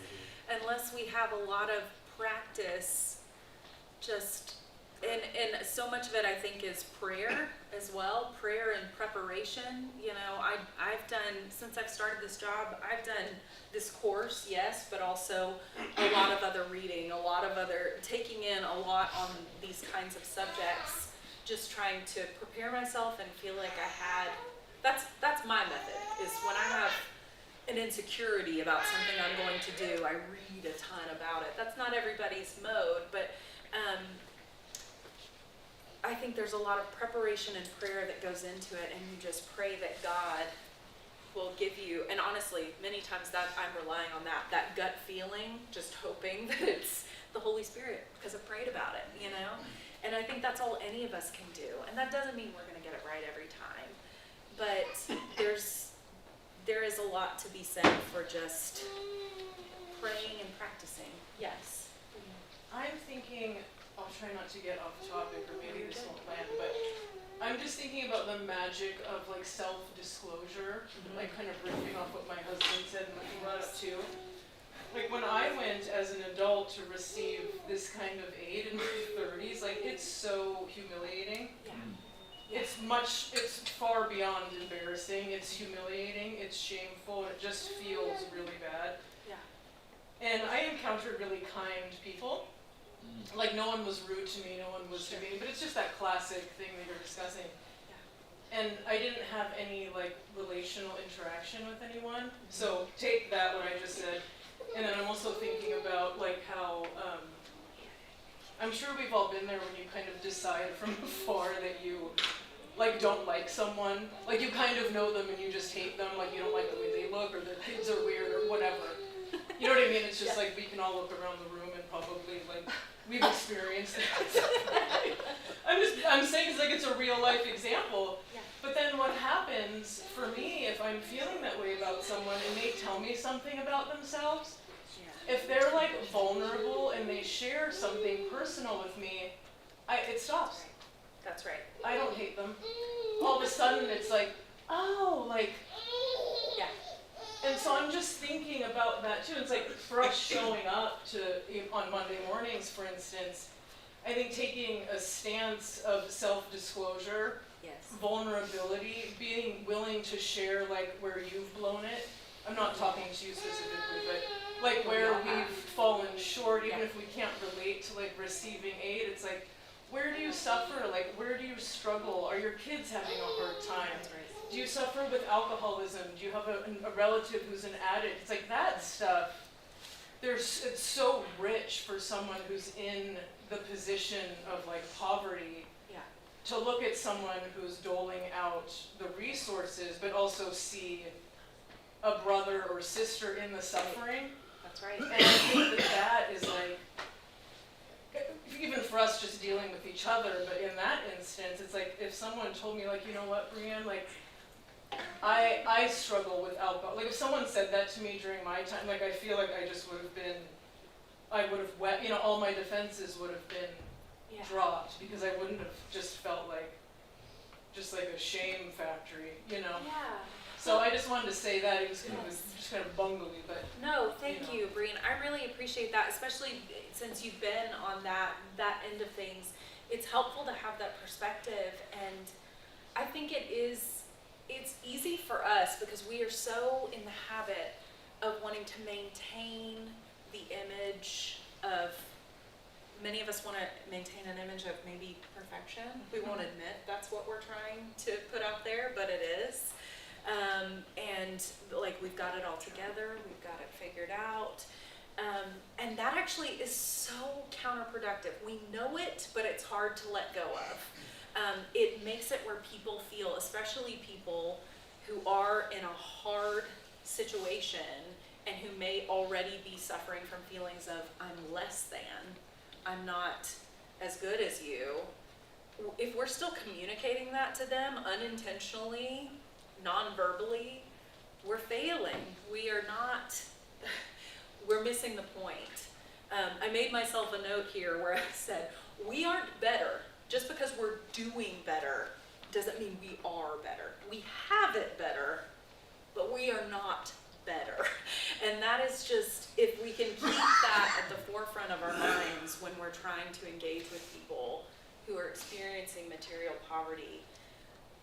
Unless we have a lot of practice, and so much of it I think is prayer as well, prayer and preparation. I've done, since I've started this job, I've done this course, yes, but also a lot of other reading, a lot of other, taking in a lot on these kinds of subjects, just trying to prepare myself and feel like I had, that's my method, is when I have an insecurity about something I'm going to do, I read a ton about it. That's not everybody's mode, but I think there's a lot of preparation and prayer that goes into it, and you just pray that God will give you, and honestly, many times that I'm relying on that gut feeling, just hoping that it's the Holy Spirit, because I've prayed about it, And I think that's all any of us can do. And that doesn't mean we're gonna get it right every time, but there is a lot to be said for just praying and practicing. Yes. I'm thinking, I'll try not to get off topic, or maybe this won't land, but I'm just thinking about the magic of like self-disclosure, like kind of riffing off what my husband said and what he brought up too. Like when I went as an adult to receive this kind of aid in my 30s, like it's so humiliating. Yeah. It's far beyond embarrassing. It's humiliating, it's shameful, and it just feels really bad. Yeah. And I encountered really kind people. Like no one was rude to me, no one was demeaning, but it's just that classic thing that you're discussing. Yeah. And I didn't have any like relational interaction with anyone. So take that, what I just said. And then I'm also thinking about like how, I'm sure we've all been there when you kind of decide from afar that you like don't like someone. Like you kind of know them and you just hate them, like you don't like the way they look or their kids are weird or whatever. You know what I mean? It's just like we can all look around the room and probably like we've experienced it. I'm saying it's like it's a real life example. Yeah. But then what happens for me if I'm feeling that way about someone and they tell me something about themselves, if they're like vulnerable and they share something personal with me, it stops. That's right. I don't hate them. All of a sudden it's like, oh, like, Yeah. and so I'm just thinking about that too. It's like for us showing up on Monday mornings, for instance, I think taking a stance of self-disclosure, Yes. vulnerability, being willing to share like where you've blown it. I'm not talking to you specifically, but like where we've fallen short, even if we can't relate to like receiving aid, it's like, where do you suffer? Like, where do you struggle? Are your kids having a hard time? That's right. Do you suffer with alcoholism? Do you have a relative who's an addict? It's like that stuff. It's so rich for someone who's in the position of like poverty. Yeah. To look at someone who's doling out the resources, but also see a brother or sister in the suffering. That's right. And I think that is like, even for us just dealing with each other, but in that instance, it's like if someone told me like, you know what, Brianne, like, I struggle with alcohol. Like if someone said that to me during my time, like I feel like I just would have been, I would have all my defenses would have been dropped because I wouldn't have just felt like, just like a shame factory, Yeah. So I just wanted to say that. It was just kind of bungly, but. No, thank you, Brian. I really appreciate that, especially since you've been on that end of things. it's helpful to have that perspective, and I think it's easy for us because we are so in the habit of wanting to maintain the image of, many of us want to maintain an image of maybe perfection. We won't admit that's what we're trying to put out there, but it is. And like, we've got it all together, we've got it figured out. And that actually is so counterproductive. We know it, but it's hard to let go of. It makes it where people feel, especially people who are in a hard situation and who may already be suffering from feelings of, I'm less than, I'm not as good as you. If we're still communicating that to them unintentionally, non-verbally, we're failing. We are not, we're missing the point. I made myself a note here where I said, we aren't better. Just because we're doing better doesn't mean we are better. We have it better, but we are not better. And that is just, if we can keep that at the forefront of our minds when we're trying to engage with people who are experiencing material poverty,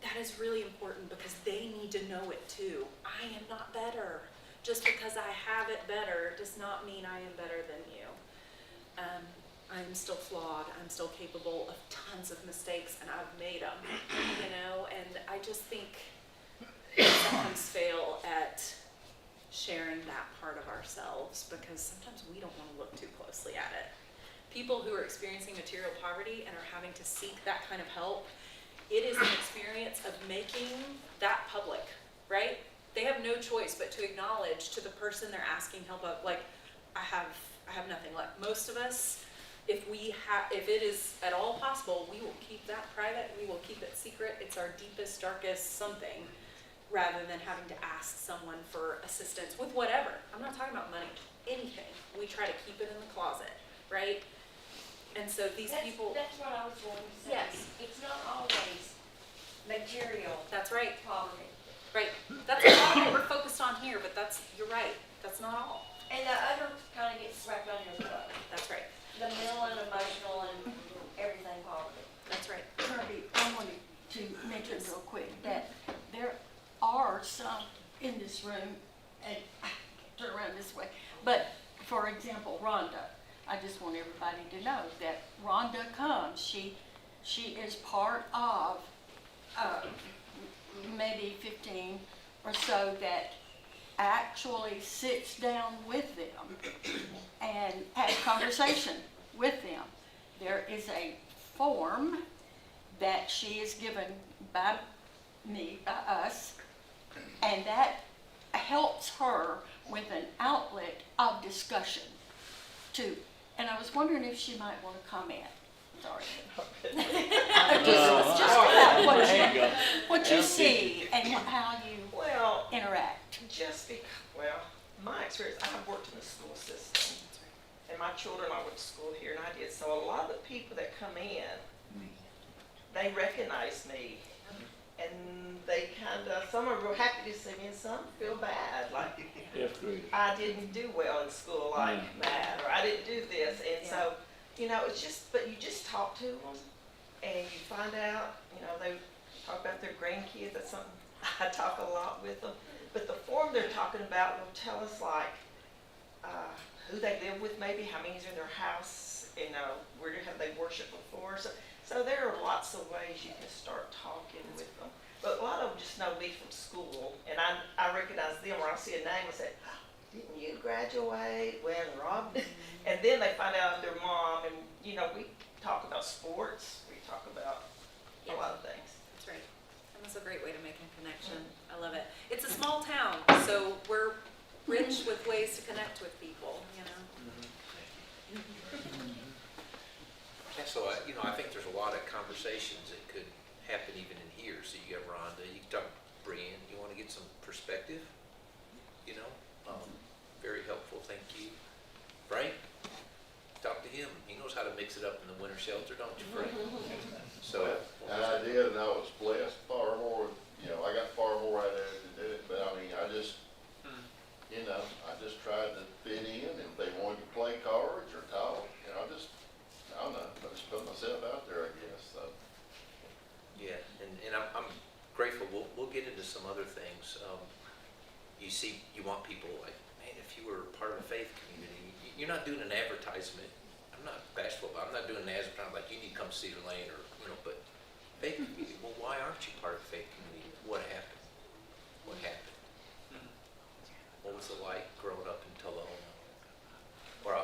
that is really important because they need to know it too. I am not better. Just because I have it better does not mean I am better than you. I'm still flawed. I'm still capable of tons of mistakes, and I've made them, you know, and I just think we sometimes fail at sharing that part of ourselves because sometimes we don't want to look too closely at it. People who are experiencing material poverty and are having to seek that kind of help, it is an experience of making that public, right? They have no choice but to acknowledge to the person they're asking help of, like, I have nothing left. Most of us, if it is at all possible, we will keep that private, we will keep it secret. It's our deepest, darkest something, rather than having to ask someone for assistance with whatever. I'm not talking about money, anything. We try to keep it in the closet, right? And so these people. That's what I was going to say. Yes. It's not always material That's right, poverty. right. That's a lot of what we're focused on here, but you're right. That's not all. And the other kind of gets wrapped on your foot. That's right. The mental and emotional and everything poverty. That's right. Kirby, I wanted to mention real quick that there are some in this room, and turn around this way, but for example, Rhonda, I just want everybody to know that Rhonda comes, she is part of maybe 15 or so that actually sits down with them and has conversation with them. There is a form that she is given by us, and that helps her with an outlet of discussion too. And I was wondering if she might want to comment. Sorry. Just about what you see and how you interact. My experience, I've worked in the school system, and my children, I went to school here, and I did. So a lot of the people that come in, they recognize me, and they some are real happy to see me, and some feel bad, like I didn't do well in school like that, or I didn't do this, and so, you know, it's just, but you just talk to them, and you find out, you know, they talk about their grandkids. That's something I talk a lot with them. But the form they're talking about will tell us, like, who they live with, maybe how many's in their house, you know, where have they worshiped before. So there are lots of ways you can start talking with them. But a lot of them just know me from school, and I recognize them, or I see a name and say, oh, didn't you graduate when Rob? And then they find out their mom, and, you know, we talk about sports, we talk about a lot of things. That's right. And that's a great way to make a connection. I love it. It's a small town, so we're rich with ways to connect with people, you know? And so, I think there's a lot of conversations that could happen even in here. So you got Rhonda, you can talk to Brian, you want to get some perspective, very helpful, thank you. Frank, talk to him. He knows how to mix it up in the winter shelter, don't you, Frank? So. And I did, and I was blessed far more, I got far more out of it to do it, but I mean, I just tried to fit in, and if they wanted to play cards or talk, I don't know, I just put myself out there, I guess. things. You want people like, man, if you were part of a faith community, you're not doing an advertisement. I'm not bashful about it. I'm not doing an advertisement like you need to come see Cedar Lane or, but faith community, well, why aren't you part of a faith community? What happened? What happened? What was it like growing up in Tullahoma? Or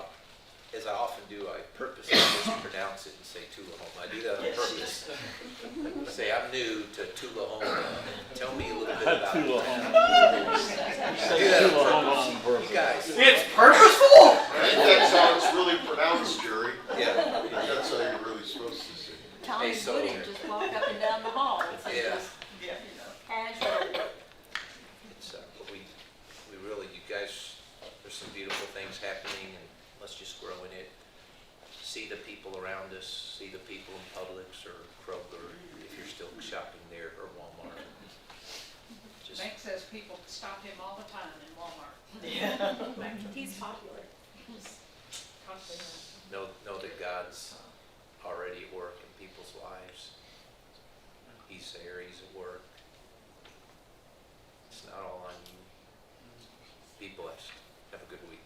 as I often do, I purposely mispronounce it and say Tullahoma. I do that on purpose. Say, I'm new to Tullahoma. Tell me a little bit about it. I do that on purpose. You guys. It's purposeful? I think that's how it's really pronounced, Jerry. Yeah. I think that's how you're really supposed to say it. Tommy Hey, so- Woody just walked up and down the hall. It's Yeah. just casual. It's, we really, you guys, there's some beautiful things happening, and let's just grow in it. See the people around us, see the people in Publix or Kroger, if you're still shopping there, or Walmart. Just, Max says people stop him all the time in Walmart. He's popular. Constantly. know that God's already at work in people's lives. He's there, he's at work. It's not all on you. Be blessed. Have a good week.